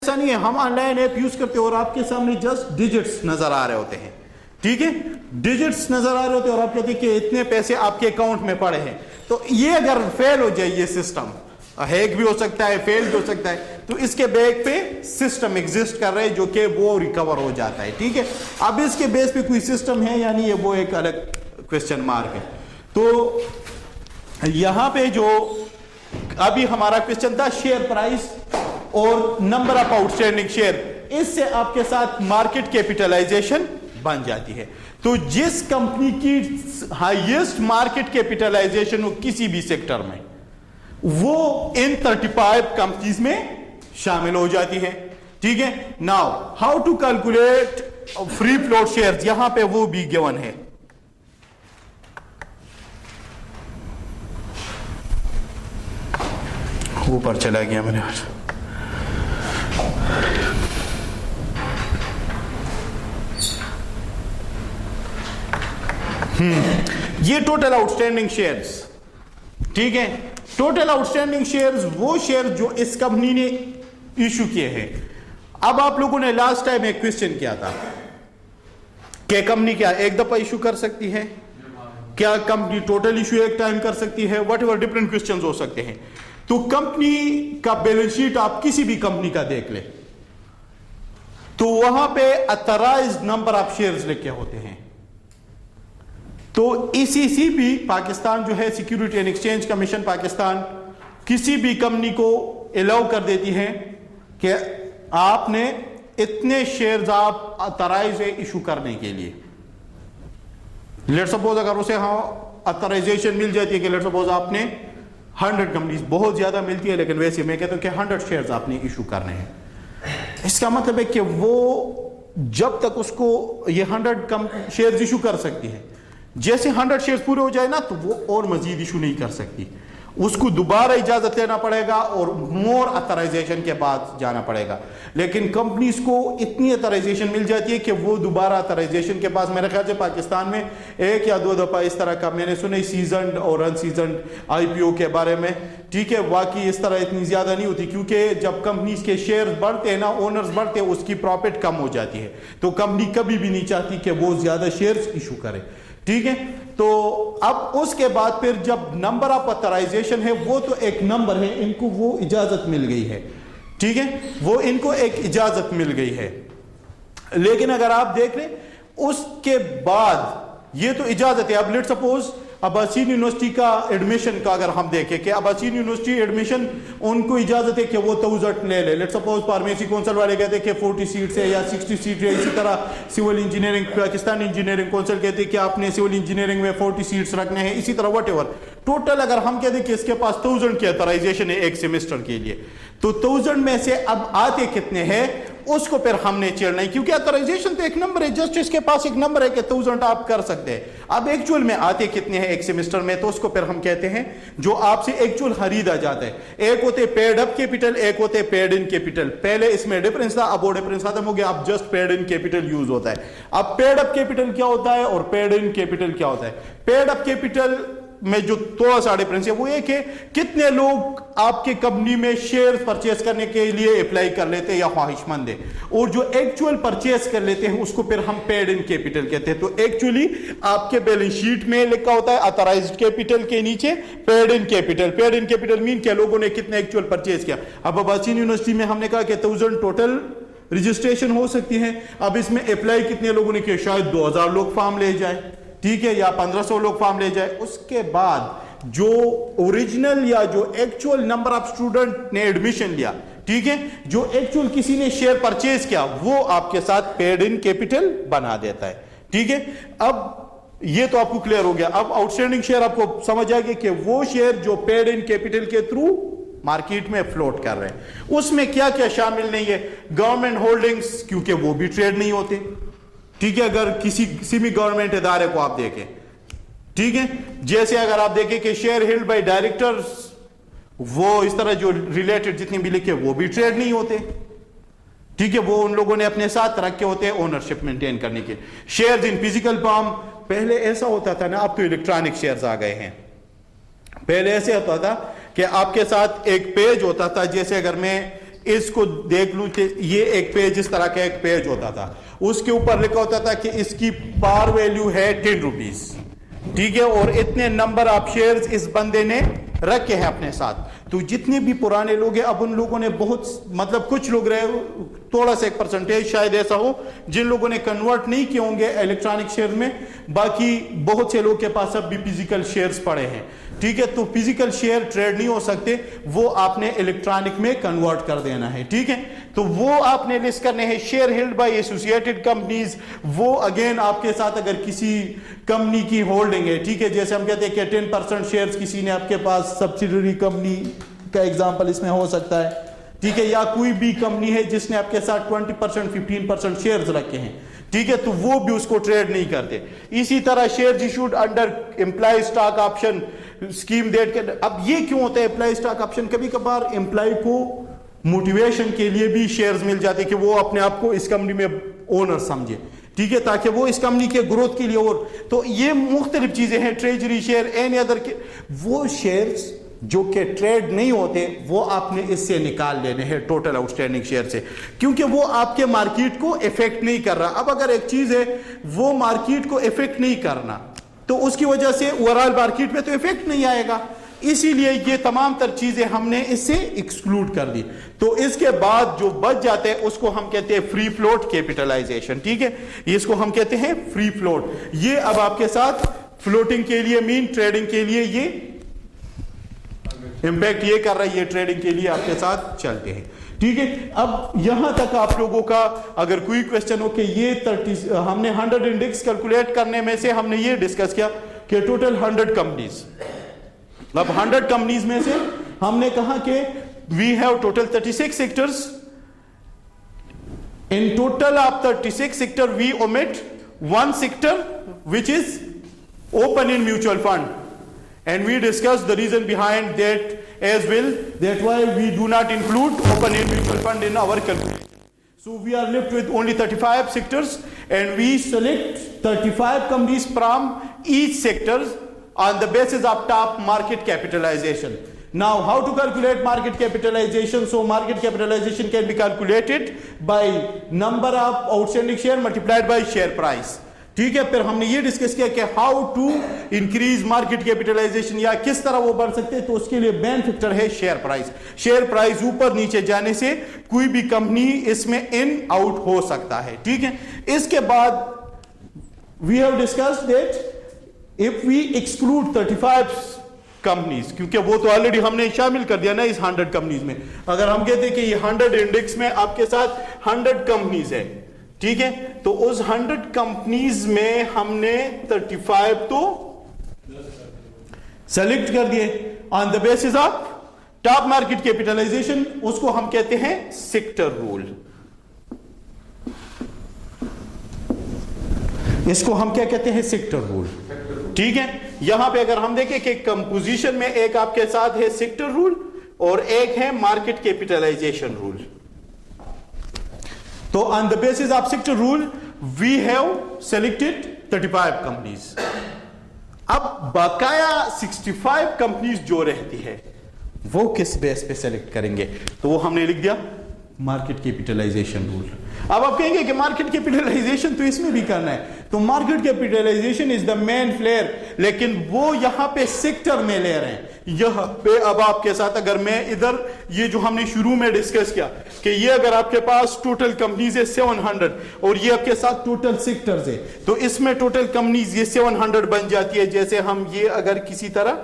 ऐसा नहीं है हम ऑनलाइन ऐप यूज करते हैं और आपके सामने जस्ट डिजिट्स नजर आ रहे होते हैं। ठीक है, डिजिट्स नजर आ रहे होते हैं और आप कहते हैं कि इतने पैसे आपके अकाउंट में पड़े हैं। तो ये अगर फेल हो जाए, ये सिस्टम हैक भी हो सकता है, फेल भी हो सकता है, तो इसके बैक पे सिस्टम एग्जिस्ट कर रहे हैं जो कि वो रिकवर हो जाता है। ठीक है, अब इसके बेस पे कोई सिस्टम है या नहीं है वो एक अलग क्वेश्चन मार्क है। तो यहां पे जो अभी हमारा क्वेश्चन था शेयर प्राइस और नंबर ऑफ आउटस्टैंडिंग शेयर, इससे आपके साथ मार्केट कैपिटलाइजेशन बन जाती है। तो जिस कंपनी की हाईएस्ट मार्केट कैपिटलाइजेशन हो किसी भी सेक्टर में, वो इन 35 कंपनीज में शामिल हो जाती है। ठीक है, now how to calculate free float shares, यहां पे वो भी गिवन है। ऊपर चला गया मेरे हाथ। ये टोटल आउटस्टैंडिंग शेयर्स। ठीक है, टोटल आउटस्टैंडिंग शेयर्स वो शेयर जो इस कंपनी ने इशू किए हैं। अब आप लोगों ने लास्ट टाइम एक क्वेश्चन किया था कि कंपनी क्या एक दफा इशू कर सकती है, क्या कंपनी टोटल इशू एक टाइम कर सकती है, वट एवर डिफरेंट क्वेश्चन हो सकते हैं। तो कंपनी का बैलेंस शीट आप किसी भी कंपनी का देख ले तो वहां पे अथराइज्ड नंबर ऑफ शेयर्स लिखे होते हैं। तो ईसीसीबी पाकिस्तान जो है, security and exchange commission Pakistan, किसी भी कंपनी को अलाउ कर देती है कि आपने इतने शेयर्स आप अथराइज है इशू करने के लिए। लेट सपोज अगर उसे अथराइजेशन मिल जाती है कि लेट सपोज आपने 100 कंपनीज, बहुत ज्यादा मिलती है लेकिन वैसे मैं कहता हूं कि 100 शेयर्स आपने इशू करने हैं। इसका मतलब है कि वो जब तक उसको ये 100 शेयर्स इशू कर सकती है, जैसे 100 शेयर्स पूरे हो जाए ना तो वो और मजीद इशू नहीं कर सकती, उसको दोबारा इजाजत लेना पड़ेगा और मोर अथराइजेशन के बाद जाना पड़ेगा। लेकिन कंपनीज को इतनी अथराइजेशन मिल जाती है कि वो दोबारा अथराइजेशन के पास, मेरे ख्याल से पाकिस्तान में एक या दो दफा इस तरह का मैंने सुना सीजन्ड और अनसीजन्ड आईपीओ के बारे में। ठीक है, बाकी इस तरह इतनी ज्यादा नहीं होती क्योंकि जब कंपनीज के शेयर बढ़ते हैं ना, ओनर्स बढ़ते हैं, उसकी प्रॉफिट कम हो जाती है। तो कंपनी कभी भी नहीं चाहती कि वो ज्यादा शेयर्स इशू करे। ठीक है, तो अब उसके बाद फिर जब नंबर ऑफ अथराइजेशन है वो तो एक नंबर है, इनको वो इजाजत मिल गई है। ठीक है, वो इनको एक इजाजत मिल गई है। लेकिन अगर आप देख लें उसके बाद ये तो इजाजत है। अब लेट सपोज अब्बासीन यूनिवर्सिटी का एडमिशन का अगर हम देखें कि अब्बासीन यूनिवर्सिटी एडमिशन उनको इजाजत है कि वो 1000 ले ले। लेट सपोज फार्मेसी काउंसिल वाले कहते हैं कि 40 सीट्स है या 60 सीट है। इसी तरह civil engineering, Pakistan Engineering Council कहते हैं कि आपने सिविल इंजीनियरिंग में 40 सीट्स रखने हैं। इसी तरह वट एवर टोटल अगर हम कहते हैं कि इसके पास 1000 की अथराइजेशन है एक सेमेस्टर के लिए, तो 1000 में से अब आते कितने हैं उसको फिर हमने चेड़ना है, क्योंकि अथराइजेशन तो एक नंबर है, जस्ट इसके पास एक नंबर है कि 1000 आप कर सकते हैं। अब एक्चुअल में आते कितने हैं एक सेमेस्टर में, तो उसको फिर हम कहते हैं जो आपसे एक्चुअल खरीदा जाता है। एक होते पेड अप कैपिटल, एक होते पेड इन कैपिटल। पहले इसमें डिफरेंस था, अब वो डिफरेंस खत्म हो गया, अब just paid in capital use होता है। अब पेड अप कैपिटल क्या होता है और पेड इन कैपिटल क्या होता है। पेड अप कैपिटल में जो थोड़ा सा डिफरेंस है वो एक है कितने लोग आपके कंपनी में शेयर परचेस करने के लिए अप्लाई कर लेते हैं या ख्वाहिशमंद है, और जो एक्चुअल परचेस कर लेते हैं उसको फिर हम पेड इन कैपिटल कहते हैं। तो एक्चुअली आपके बैलेंस शीट में लिखा होता है अथराइज्ड कैपिटल के नीचे paid in capital. Paid in capital mean क्या लोगों ने कितने एक्चुअल परचेस किया। अब अब्बासीन यूनिवर्सिटी में हमने कहा कि 1000 टोटल रजिस्ट्रेशन हो सकती है। अब इसमें अप्लाई कितने लोगों ने किया, शायद 2000 लोग फॉर्म ले जाए, ठीक है, या 1500 लोग फॉर्म ले जाए। उसके बाद जो ओरिजिनल या जो एक्चुअल नंबर ऑफ स्टूडेंट ने एडमिशन लिया, ठीक है, जो एक्चुअल किसी ने शेयर परचेज किया, वो आपके साथ पेड इन कैपिटल बना देता है। ठीक है, अब ये तो आपको क्लियर हो गया। अब आउटस्टैंडिंग शेयर आपको समझ आएगा कि वो शेयर जो पेड इन कैपिटल के थ्रू मार्केट में फ्लोट कर रहे हैं, उसमें क्या क्या शामिल नहीं है। गवर्नमेंट होल्डिंग्स, क्योंकि वो भी ट्रेड नहीं होते। ठीक है, अगर किसी भी गवर्नमेंट इदारे को आप देखें, ठीक है, जैसे अगर आप देखें कि शेयर हेल्ड बाय डायरेक्टर्स, वो इस तरह जो रिलेटेड जितने भी लिखे वो भी ट्रेड नहीं होते। ठीक है, वो उन लोगों ने अपने साथ रखे होते हैं ओनरशिप मेंटेन करने के। शेयर्स इन फिजिकल फॉर्म, पहले ऐसा होता था ना, अब तो इलेक्ट्रॉनिक शेयर्स आ गए हैं। पहले ऐसे होता था कि आपके साथ एक पेज होता था, जैसे अगर मैं इसको देख लूं, ये एक पेज, इस तरह का एक पेज होता था, उसके ऊपर लिखा होता था कि इसकी पार वैल्यू है 10 रुपीज, ठीक है, और इतने नंबर ऑफ शेयर्स इस बंदे ने रखे हैं अपने साथ। तो जितने भी पुराने लोग हैं, अब उन लोगों ने बहुत, मतलब कुछ लोग रहे, थोड़ा सा एक परसेंटेज शायद ऐसा हो जिन लोगों ने कन्वर्ट नहीं किए होंगे इलेक्ट्रॉनिक शेयर में, बाकी बहुत से लोग के पास अब भी फिजिकल शेयर्स पड़े हैं, ठीक है। तो फिजिकल शेयर ट्रेड नहीं हो सकते, वो आपने इलेक्ट्रॉनिक में कन्वर्ट कर देना है, ठीक है। तो वो आपने लिस्ट करने हैं share held by associated companies. वो अगेन आपके साथ अगर किसी कंपनी की होल्डिंग है, ठीक है, जैसे हम कहते हैं कि 10% शेयर्स किसी ने आपके पास, सब्सिडरी कंपनी का एग्जांपल इसमें हो सकता है, ठीक है, या कोई भी कंपनी है जिसने आपके साथ 20% 15% शेयर्स रखे हैं, ठीक है, तो वो भी उसको ट्रेड नहीं करते। इसी तरह shares issued under employ stock option scheme date के, अब ये क्यों होता है एम्प्लॉय स्टॉक ऑप्शन? कभी कभार एम्प्लॉय को मोटिवेशन के लिए भी शेयर्स मिल जाते हैं कि वो अपने आप को इस कंपनी में ओनर समझे, ठीक है, ताकि वो इस कंपनी के ग्रोथ के लिए, और तो ये मुख्तलिफ चीजें हैं, ट्रेजरी शेयर, एनी अदर के, वो शेयर्स जो कि ट्रेड नहीं होते वो आपने इससे निकाल लेने हैं टोटल आउटस्टैंडिंग शेयर से, क्योंकि वो आपके मार्केट को इफेक्ट नहीं कर रहा। अब अगर एक चीज है वो मार्केट को इफेक्ट नहीं करना, तो उसकी वजह से ओवरऑल मार्केट में तो इफेक्ट नहीं आएगा, इसीलिए ये तमाम तर चीजें हमने इससे एक्सक्लूड कर दी। तो इसके बाद जो बच जाते हैं उसको हम कहते हैं फ्री फ्लोट कैपिटलाइजेशन, ठीक है, इसको हम कहते हैं फ्री फ्लोट। ये अब आपके साथ फ्लोटिंग के लिए मीन ट्रेडिंग के लिए ये इंपैक्ट ये कर रहा है, ये ट्रेडिंग के लिए आपके साथ चलते हैं, ठीक है। अब यहां तक आप लोगों का अगर कोई क्वेश्चन हो कि ये 30, हमने 100 इंडेक्स कैलकुलेट करने में से हमने ये डिस्कस किया कि टोटल 100 कंपनीज, अब 100 कंपनीज में से हमने कहा कि we have total 36 sectors, in total of 36 sector we omit one sector which is open in mutual fund, and we discussed the reason behind that as well, that why we do not include open in mutual fund in our calculation. So we are left with only 35 sectors, and we select 35 companies from each sector on the basis of top market capitalization. Now, how to calculate market capitalization? So market capitalization can be calculated by number of outstanding share multiplied by share price. ठीक है, फिर हमने ये discuss किया कि how to increase market capitalization, या किस तरह वो बढ़ सकते हैं। तो उसके लिए मेन फैक्टर है शेयर प्राइस। शेयर प्राइस ऊपर नीचे जाने से कोई भी कंपनी इसमें इन आउट हो सकता है, ठीक है। इसके बाद we have discussed that if we exclude 35 companies, क्योंकि वो तो ऑलरेडी हमने शामिल कर दिया ना इस 100 कंपनीज में। अगर हम कहते हैं कि ये 100 इंडेक्स में आपके साथ 100 कंपनीज है, ठीक है, तो उस 100 कंपनीज में हमने 35 तो सेलेक्ट कर दिए on the basis of top market capitalization. उसको हम कहते हैं सेक्टर रूल। इसको हम क्या कहते हैं? सेक्टर रूल, ठीक है। यहां पे अगर हम देखें कि कंपोजिशन में एक आपके साथ है सेक्टर रूल और एक है मार्केट कैपिटलाइजेशन रूल। तो on the basis of sector rule we have selected 35 companies. अब बकाया 65 कंपनीज जो रहती है वो किस बेस पे सेलेक्ट करेंगे? तो वो हमने लिख दिया मार्केट कैपिटलाइजेशन रूल। अब आप कहेंगे कि मार्केट कैपिटलाइजेशन तो इसमें भी करना है, तो market capitalization is the main player, लेकिन वो यहां पे सेक्टर में ले रहे हैं। यहां पे अब आपके साथ अगर मैं इधर ये जो हमने शुरू में डिस्कस किया कि ये अगर आपके पास टोटल कंपनीज है 700 और ये आपके साथ टोटल सेक्टर्स है, तो इसमें टोटल कंपनीज ये 700 बन जाती है। जैसे हम ये अगर किसी तरह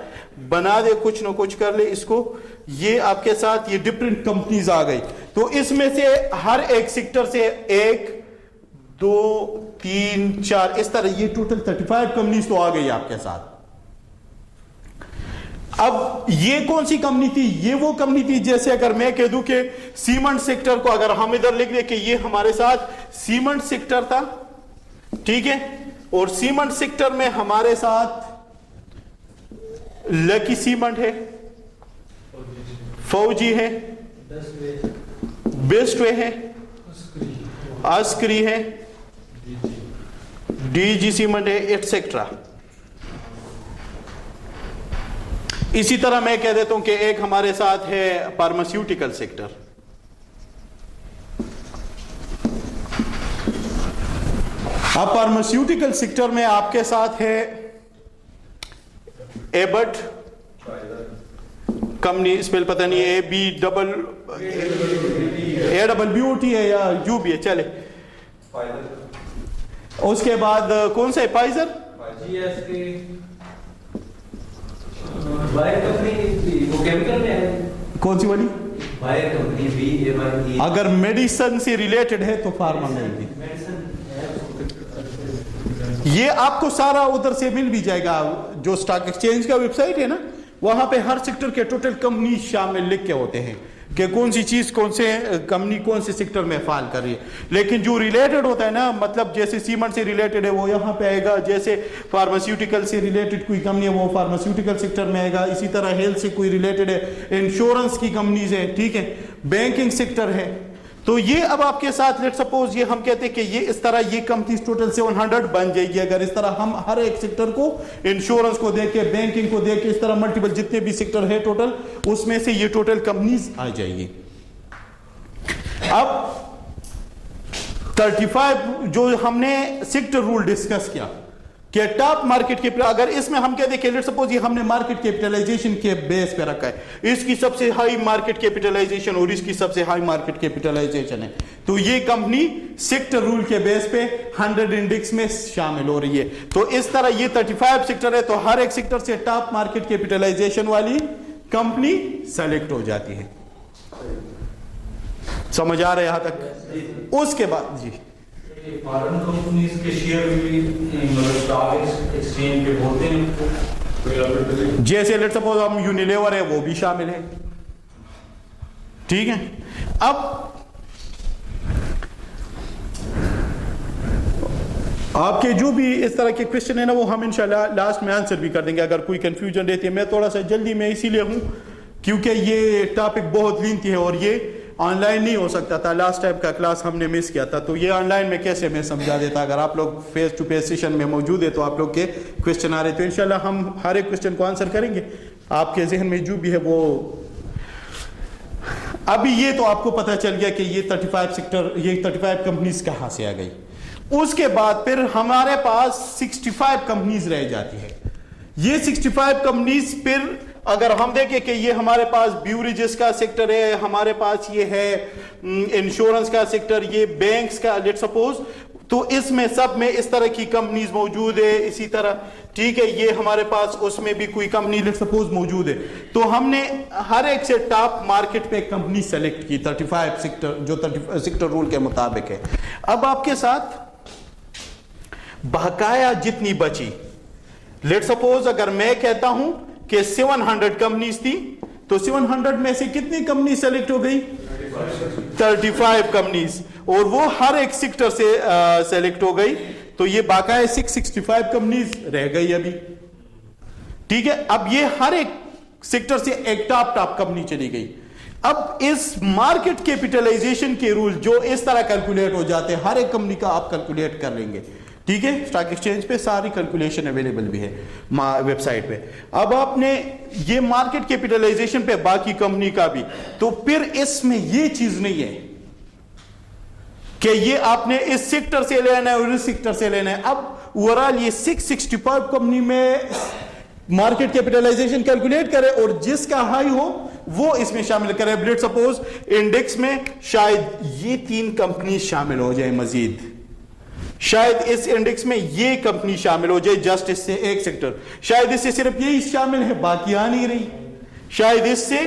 बना दे, कुछ ना कुछ कर ले इसको, ये आपके साथ ये डिफरेंट कंपनीज आ गई। तो इसमें से हर एक सेक्टर से 1 2 3 4 इस तरह ये टोटल 35 कंपनीज तो आ गई आपके साथ। अब ये कौन सी कंपनी थी? ये वो कंपनी थी, जैसे अगर मैं कह दूं कि सीमेंट सेक्टर को अगर हम इधर लिख दें कि ये हमारे साथ सीमेंट सेक्टर था, ठीक है, और सीमेंट सेक्टर में हमारे साथ लकी सीमेंट है, फौजी है, बेस्ट वे है, अस्क्री है, डीजी सीमेंट है, एटसेट्रा। इसी तरह मैं कह देता हूं कि एक हमारे साथ है फार्मास्यूटिकल सेक्टर, अब फार्मास्यूटिकल सेक्टर में आपके साथ है एबट कंपनी, स्पेल पता नहीं, ABBOT है या यू भी है, चले। उसके बाद कौन सा है, फाइजर, वो केमिकल में है। कौन सी वाली, बायर कंपनी, अगर मेडिसिन से रिलेटेड है तो फार्मा में भी। ये आपको सारा उधर से मिल भी जाएगा, जो स्टॉक एक्सचेंज का वेबसाइट है ना, वहां पे हर सेक्टर के टोटल कंपनी शामिल लिख के होते हैं कि कौन सी चीज कौन से कंपनी कौन से सेक्टर में फाल कर रही है। लेकिन जो रिलेटेड होता है ना, मतलब जैसे सीमेंट से रिलेटेड है वो यहाँ पे आएगा, जैसे फार्मास्यूटिकल से रिलेटेड कोई कंपनी है वो फार्मास्यूटिकल सेक्टर में आएगा, इसी तरह हेल्थ से कोई रिलेटेड है, इंश्योरेंस की कंपनीज है, ठीक है, बैंकिंग सेक्टर है। तो ये अब आपके साथ लेट सपोज ये हम कहते हैं कि ये इस तरह ये कंपनी टोटल 700 बन जाएगी अगर इस तरह हम हर एक सेक्टर को, इंश्योरेंस को देख के, बैंकिंग को देख के, इस तरह मल्टीपल जितने भी सेक्टर है टोटल, उसमें से ये टोटल कंपनीज आ जाएगी। अब 35 जो हमने सेक्टर रूल डिस्कस किया कि टॉप मार्केट के, अगर इसमें हम कहते हैं, लेट्स सपोज ये हमने मार्केट कैपिटलाइजेशन के बेस पे रखा है, इसकी सबसे हाई मार्केट कैपिटलाइजेशन और इसकी सबसे हाई मार्केट कैपिटलाइजेशन है, तो ये कंपनी सेक्टर रूल के बेस पे 100 इंडेक्स में शामिल हो रही है। तो इस तरह ये 35 सेक्टर है, तो हर एक सेक्टर से टॉप मार्केट कैपिटलाइजेशन वाली कंपनी सेलेक्ट हो जाती है। समझ आ रहा है यहां तक? उसके बाद जी फॉरेन कंपनीज के शेयर भी मतलब स्टॉक एक्सचेंज पे होते हैं, जैसे लेट्स सपोज हम यूनिलीवर है वो भी शामिल है, ठीक है। अब आपके जो भी इस तरह के क्वेश्चन है ना, वो हम इंशाल्लाह लास्ट में आंसर भी कर देंगे अगर कोई कंफ्यूजन रहती है। मैं थोड़ा सा जल्दी में इसीलिए हूं क्योंकि ये टॉपिक बहुत लेंथी है और ये ऑनलाइन नहीं हो सकता था, लास्ट टाइम का क्लास हमने मिस किया था, तो ये ऑनलाइन में कैसे मैं समझा देता। अगर आप लोग फेस टू फेस सेशन में मौजूद है तो आप लोग के क्वेश्चन आ रहे, तो इंशाल्लाह हम हर एक क्वेश्चन को आंसर करेंगे। आपके जहन में जो भी है वो, अभी ये तो आपको पता चल गया कि ये 35 सेक्टर, ये 35 कंपनीज कहां से आ गई। उसके बाद फिर हमारे पास 65 कंपनीज रह जाती है। ये 65 कंपनीज फिर अगर हम देखें कि ये हमारे पास ब्यूरेजेस का सेक्टर है, हमारे पास ये है इंश्योरेंस का सेक्टर, ये बैंक्स का लेट सपोज, तो इसमें सब में इस तरह की कंपनीज मौजूद है। इसी तरह ठीक है, ये हमारे पास उसमें भी कोई कंपनी लेट सपोज मौजूद है, तो हमने हर एक से टॉप मार्केट पे कंपनी सेलेक्ट की 35 सेक्टर, जो 30 सेक्टर रूल के मुताबिक है। अब आपके साथ बकाया जितनी बची, लेट सपोज अगर मैं कहता हूं कि 700 कंपनीज थी, तो 700 में से कितनी कंपनी सेलेक्ट हो गई, 35 कंपनीज, और वो हर एक सेक्टर से सेलेक्ट हो गई, तो ये बाकाया 665 कंपनीज रह गई अभी, ठीक है। अब ये हर एक सेक्टर से एक टॉप कंपनी चली गई। अब इस मार्केट कैपिटलाइजेशन के रूल जो इस तरह कैलकुलेट हो जाते हैं, हर एक कंपनी का आप कैलकुलेट कर लेंगे, ठीक है। स्टॉक एक्सचेंज पे सारी कैलकुलेशन अवेलेबल भी है वेबसाइट पे। अब आपने ये मार्केट कैपिटलाइजेशन पे बाकी कंपनी का भी, तो फिर इसमें ये चीज नहीं है कि ये आपने इस सेक्टर से लेना है और इस सेक्टर से लेना है। अब ओवरऑल ये 665 कंपनी में मार्केट कैपिटलाइजेशन कैलकुलेट करे और जिसका हाई हो वो इसमें शामिल करे। लेट्स सपोज इंडेक्स में शायद ये 3 कंपनी शामिल हो जाए मजीद, शायद इस इंडेक्स में ये कंपनी शामिल हो जाए, जस्ट इससे एक सेक्टर, शायद इससे सिर्फ यही शामिल है, बाकी आ नहीं रही, शायद इससे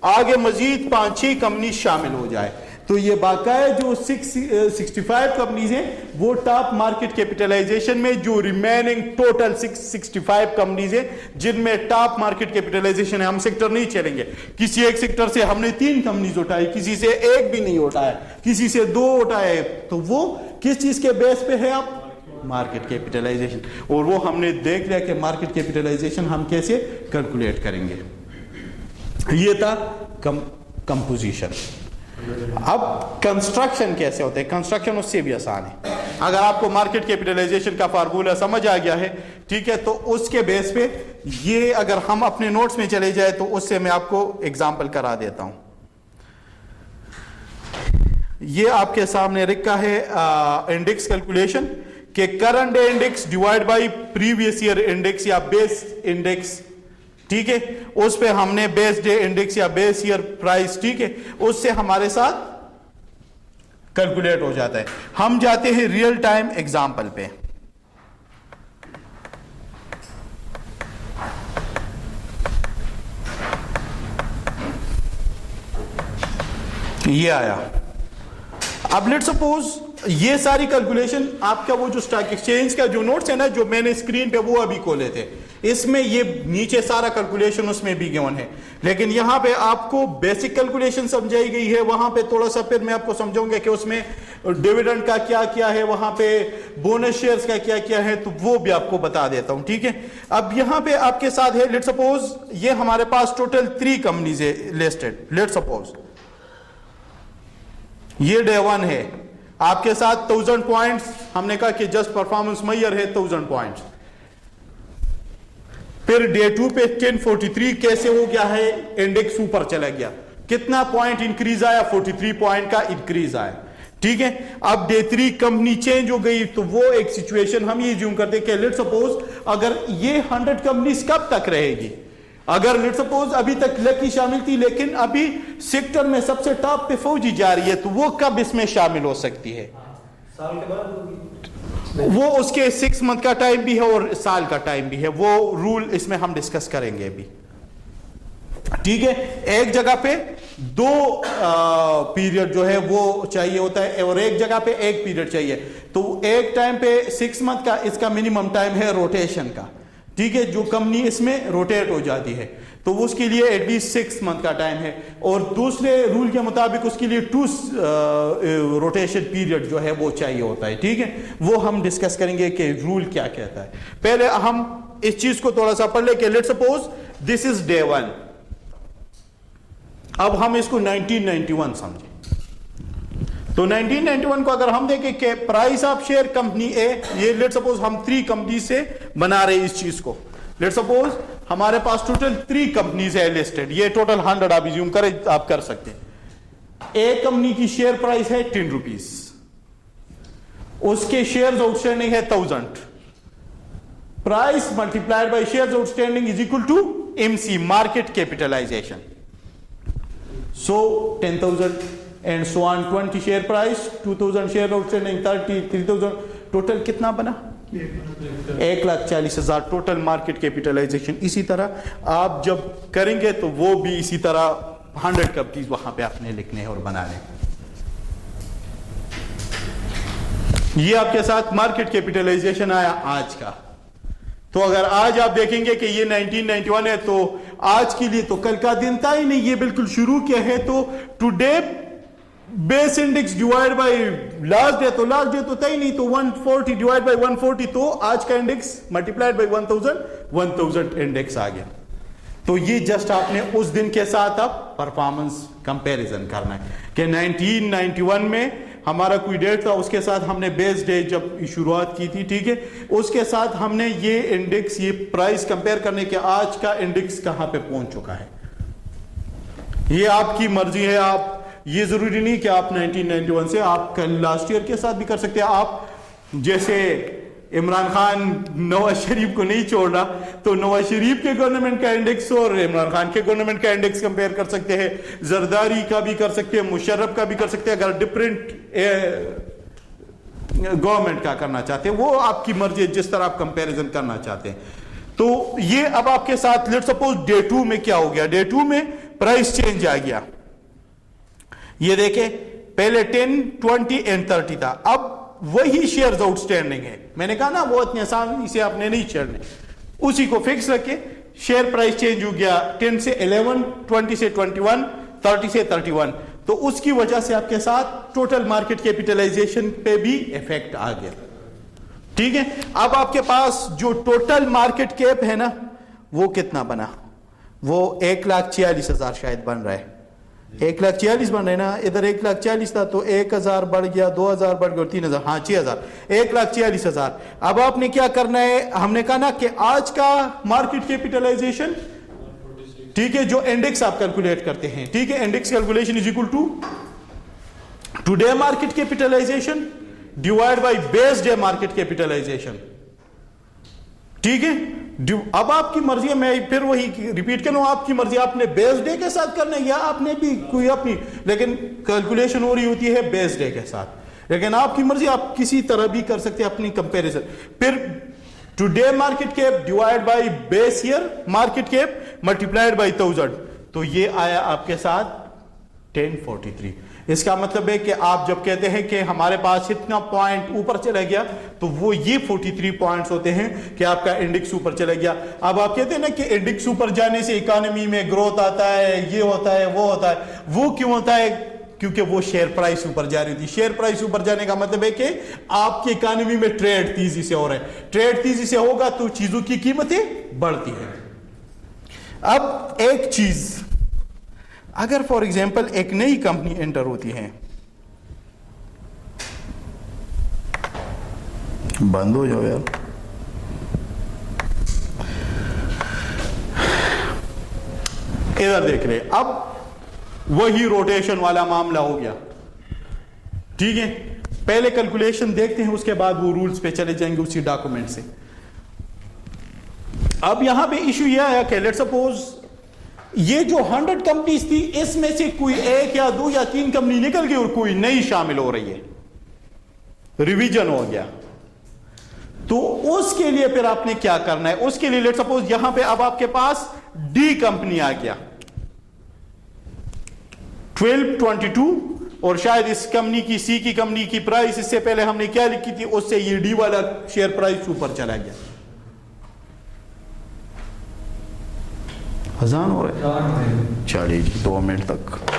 आगे मजीद 5-6 कंपनी शामिल हो जाए। तो ये बाकाया जो 665 कंपनीज हैं वो टॉप मार्केट कैपिटलाइजेशन में जो रिमेनिंग टोटल 665 कंपनीज हैं जिनमें टॉप मार्केट कैपिटलाइजेशन है। हम सेक्टर नहीं चलेंगे, किसी एक सेक्टर से हमने 3 कंपनीज उठाई, किसी से एक भी नहीं उठाया, किसी से 2 उठाए, तो वो किस चीज के बेस पे है, आप मार्केट कैपिटलाइजेशन, और वो हमने देख लिया कि मार्केट कैपिटलाइजेशन हम कैसे कैलकुलेट करेंगे। ये था कंपोजिशन। अब कंस्ट्रक्शन कैसे होते हैं, कंस्ट्रक्शन उससे भी आसान है। अगर आपको मार्केट कैपिटलाइजेशन का फार्मूला समझ आ गया है, ठीक है, तो उसके बेस पे ये अगर हम अपने नोट्स में चले जाए तो उससे मैं आपको एग्जांपल करा देता हूं। ये आपके सामने लिखा है इंडेक्स कैलकुलेशन कि current day index divide by previous year index या बेस इंडेक्स, ठीक है, उस पे हमने बेस डे इंडेक्स या बेस ईयर प्राइस, ठीक है, उससे हमारे साथ कैलकुलेट हो जाता है। हम जाते हैं रियल टाइम एग्जांपल पे। ये आया। अब लेट सपोज ये सारी कैलकुलेशन आपका वो जो स्टॉक एक्सचेंज का जो नोट्स है ना, जो मैंने स्क्रीन पे वो अभी खोले थे, इसमें ये नीचे सारा कैलकुलेशन उसमें भी गिवन है, लेकिन यहां पे आपको बेसिक कैलकुलेशन समझाई गई है। वहां पे थोड़ा सा फिर मैं आपको समझाऊंगा कि उसमें डिविडेंड का क्या क्या है, वहां पे बोनस शेयर्स का क्या क्या है, तो वो भी आपको बता देता हूं, ठीक है। अब यहां पे आपके साथ है, लेट सपोज ये हमारे पास टोटल 3 कंपनीज है लिस्टेड। लेट सपोज ये डे 1 है, आपके साथ 1000 पॉइंट्स, हमने कहा कि जस्ट परफॉर्मेंस मेजर है 1000 पॉइंट्स। फिर डे 2 पे 1043 कैसे हो गया है, इंडेक्स ऊपर चला गया, कितना पॉइंट इंक्रीज आया, 43 पॉइंट का इंक्रीज आया, ठीक है। अब डे 3 कंपनी चेंज हो गई, तो वो एक सिचुएशन हम ये ज्यूम करते हैं कि लेट सपोज अगर ये 100 कंपनीज कब तक रहेगी, अगर लेट सपोज अभी तक लकी शामिल थी, लेकिन अभी सेक्टर में सबसे टॉप पे फौजी जा रही है, तो वो कब इसमें शामिल हो सकती है, साल के बाद वो उसके 6 मंथ का टाइम भी है और साल का टाइम भी है, वो रूल इसमें हम डिस्कस करेंगे अभी, ठीक है। एक जगह पे 2 पीरियड जो है वो चाहिए होता है और एक जगह पे 1 पीरियड चाहिए, तो एक टाइम पे 6 मंथ का इसका मिनिमम टाइम है रोटेशन का, ठीक है, जो कंपनी इसमें रोटेट हो जाती है, तो उसके लिए एटलीस्ट 6 मंथ का टाइम है, और दूसरे रूल के मुताबिक उसके लिए 2 रोटेशन पीरियड जो है वो चाहिए होता है, ठीक है। वो हम डिस्कस करेंगे कि रूल क्या कहता है। पहले हम इस चीज को थोड़ा सा पढ़ ले कि let suppose this is day 1, अब हम इसको 1991 समझें, तो 1991 को अगर हम देखें कि प्राइस ऑफ शेयर कंपनी ए, ये लेट सपोज हम 3 कंपनी से बना रहे हैं इस चीज को, लेट सपोज हमारे पास टोटल 3 कंपनीज है लिस्टेड, ये टोटल 100 आप अज्यूम करें, आप कर सकते हैं। एक कंपनी की शेयर प्राइस है 10 रुपीज, उसके शेयर्स आउटस्टैंडिंग है 1000, price multiplied by shares outstanding is equal to MC, market capitalization, so 10,000 and so on, 20 share price, 2000 share outstanding, 30, 3000, total कितना बना 1,40,000 टोटल मार्केट कैपिटलाइजेशन। इसी तरह आप जब करेंगे तो वो भी इसी तरह 100 कंपनीज वहां पे आपने लिखने हैं और बनाने। ये आपके साथ मार्केट कैपिटलाइजेशन आया आज का, तो अगर आज आप देखेंगे कि ये 1991 है, तो आज के लिए तो कल का दिन था ही नहीं, ये बिल्कुल शुरू किया है, तो today base index divide by last day, तो लास्ट डे तो था ही नहीं, तो 140 डिवाइड बाय 140, तो आज का इंडेक्स मल्टीप्लाइड बाय 1000 इंडेक्स आ गया। तो ये जस्ट आपने उस दिन के साथ अब परफॉर्मेंस कंपैरिजन करना है कि 1991 में हमारा कोई डेट था, उसके साथ हमने बेस डे जब शुरुआत की थी, ठीक है, उसके साथ हमने ये इंडेक्स, ये प्राइस कंपेयर करने के आज का इंडेक्स कहां पे पहुंच चुका है। ये आपकी मर्जी है, आप ये जरूरी नहीं कि आप 1991 से, आप कल लास्ट ईयर के साथ भी कर सकते हैं। आप जैसे इमरान खान नवाज शरीफ को नहीं छोड़ रहा, तो नवाज शरीफ के गवर्नमेंट का इंडेक्स और इमरान खान के गवर्नमेंट का इंडेक्स कंपेयर कर सकते हैं, जरदारी का भी कर सकते हैं, मुशर्रफ का भी कर सकते हैं। अगर डिफरेंट गवर्नमेंट का करना चाहते हैं, वो आपकी मर्जी है, जिस तरह आप कंपेरिजन करना चाहते हैं। तो ये अब आपके साथ लेट सपोज डे 2 में क्या हो गया, डे 2 में प्राइस चेंज आ गया। ये देखे पहले 10, 20 एंड 30 था, अब वही शेयर्स आउटस्टैंडिंग है। मैंने कहा ना वो इतने आसानी से आपने नहीं छेड़ने, उसी को फिक्स रखे। शेयर प्राइस चेंज हो गया 10 से 11, 20 से 21, 30 से 31, तो उसकी वजह से आपके साथ टोटल मार्केट कैपिटलाइजेशन पे भी इफेक्ट आ गया, ठीक है। अब आपके पास जो टोटल मार्केट कैप है ना, वो कितना बना, वो 1,46,000 शायद बन रहा है, 1,40,000 बन रहे ना, इधर 1,40,000 था, तो 1,000 बढ़ गया, 2,000 बढ़ गया, 3,000, हाँ 6,000, 1,40,000। अब आपने क्या करना है, हमने कहा ना कि आज का मार्केट कैपिटलाइजेशन, ठीक है, जो इंडेक्स आप कैलकुलेट करते हैं, ठीक है, index calculation is equal to today market capitalization divide by base day market capitalization. ठीक है, अब आपकी मर्जी है, मैं फिर वही रिपीट कर रहा हूं, आपकी मर्जी, आपने बेस डे के साथ करना है या आपने भी कोई अपनी, लेकिन कैलकुलेशन हो रही होती है बेस डे के साथ, लेकिन आपकी मर्जी, आप किसी तरह भी कर सकते हैं अपनी कंपैरिजन। फिर today market cap divide by base year market cap multiplied by 1000, तो ये आया आपके साथ 1043। इसका मतलब है कि आप जब कहते हैं कि हमारे पास इतना पॉइंट ऊपर चला गया, तो वो ये 43 पॉइंट्स होते हैं कि आपका इंडेक्स ऊपर चला गया। अब आप कहते हैं ना कि इंडेक्स ऊपर जाने से इकोनॉमी में ग्रोथ आता है, ये होता है, वो होता है। वो क्यों होता है? क्योंकि वो शेयर प्राइस ऊपर जा रही थी। शेयर प्राइस ऊपर जाने का मतलब है कि आपकी इकोनॉमी में ट्रेड तेजी से हो रहा है, ट्रेड तेजी से होगा तो चीजों की कीमतें बढ़ती है। अब एक चीज, अगर फॉर एग्जांपल एक नई कंपनी एंटर होती है, बंद हो जाओ यार, इधर देख रहे, अब वही रोटेशन वाला मामला हो गया। ठीक है, पहले कैलकुलेशन देखते हैं, उसके बाद वो रूल्स पे चले जाएंगे उसी डॉक्यूमेंट से। अब यहां पे इशू यह आया कि लेट्स सपोज ये जो 100 कंपनीज थी, इसमें से कोई एक या दो या तीन कंपनी निकल गई और कोई नई शामिल हो रही है, रिवीजन हो गया, तो उसके लिए फिर आपने क्या करना है? उसके लिए लेट्स सपोज यहां पे अब आपके पास डी कंपनी आ गया 1222, और शायद इस कंपनी की, सी की कंपनी की प्राइस इससे पहले हमने क्या लिखी थी, उससे ये डी वाला शेयर प्राइस ऊपर चला गया। अजान हो रहा है, चलिए 2 मिनट तक।